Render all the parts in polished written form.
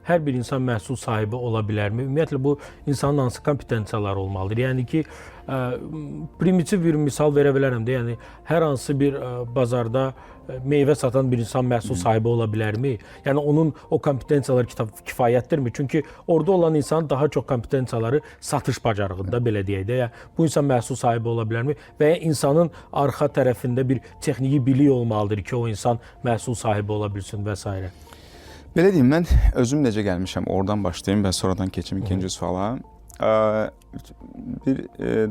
hər bir insan məhsul sahibi ola bilərmi? Ümumiyyətlə bu insanın hansı kompetensiyaları olmalıdır? Yəni ki, primitiv bir misal verə bilərəm də, yəni hər hansı bir bazarda meyvə satan bir insan məhsul sahibi ola bilərmi? Yəni onun o kompetensiyaları kifayətdirmi? Çünki orada olan insanın daha çox kompetensiyaları satış bacarığında, belə deyək də. Yəni bu insan məhsul sahibi ola bilərmi? Və ya insanın arxa tərəfində bir texniki bilik olmalıdır ki, o insan məhsul sahibi ola bilsin və s. Belə deyim, mən özüm necə gəlmişəm, oradan başlayayım və sonradan keçim ikinci suala. Bir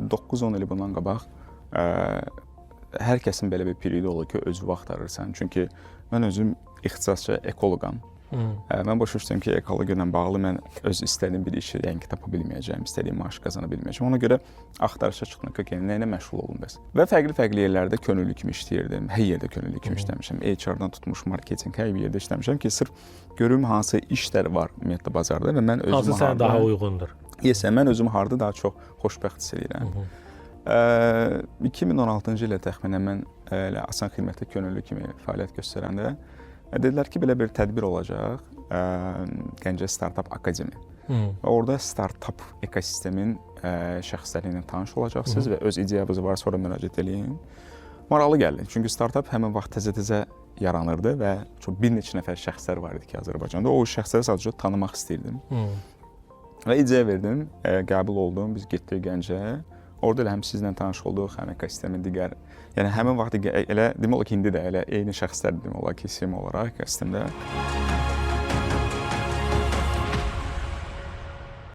9-10 il bundan qabaq hər kəsin belə bir periodu olur ki, özü vaxt arırsan. Çünki mən özüm ixtisasca ekoloqam. Mən başa düşdüm ki, ekologiya ilə bağlı mən öz istədiyim bir işi yəni ki, tapa bilməyəcəm, istədiyim maaşı qazana bilməyəcəm. Ona görə axtarışa çıxdım ki, nə ilə məşğul olum bəs. Və fərqli yerlərdə könüllü kimi işləyirdim. Hər yerdə könüllü kimi işləmişəm. HR-dan tutmuş marketinq, hər bir yerdə işləmişəm ki, sırf görüm hansı işlər var ümumiyyətlə bazarda və mən özümü hansı sənə daha uyğundur? Mən özümü harda daha çox xoşbəxt hiss edirəm. 2016-cı ildə təxminən mən Asan Xidmətdə könüllü kimi fəaliyyət göstərəndə dedilər ki, belə bir tədbir olacaq, Gəncə Startup Akademi. Orada startup ekosistemin şəxsləri ilə tanış olacaqsınız və öz ideyyanız var, sonra müraciət edin. Maraqlı gəldi, çünki startup həmin vaxt təzə-təzə yaranırdı və bir neçə nəfər şəxslər var idi ki, Azərbaycanda. O şəxsləri sadəcə tanımaq istəyirdim. Və ideya verdim, qəbul oldum, biz getdik Gəncəyə. Orada elə həm sizlə tanış olduq, həm ekosistemin digər, yəni həmin vaxt elə demək olar ki, indi də elə eyni şəxslər demək olar ki, sim olaraq ekosistemdə.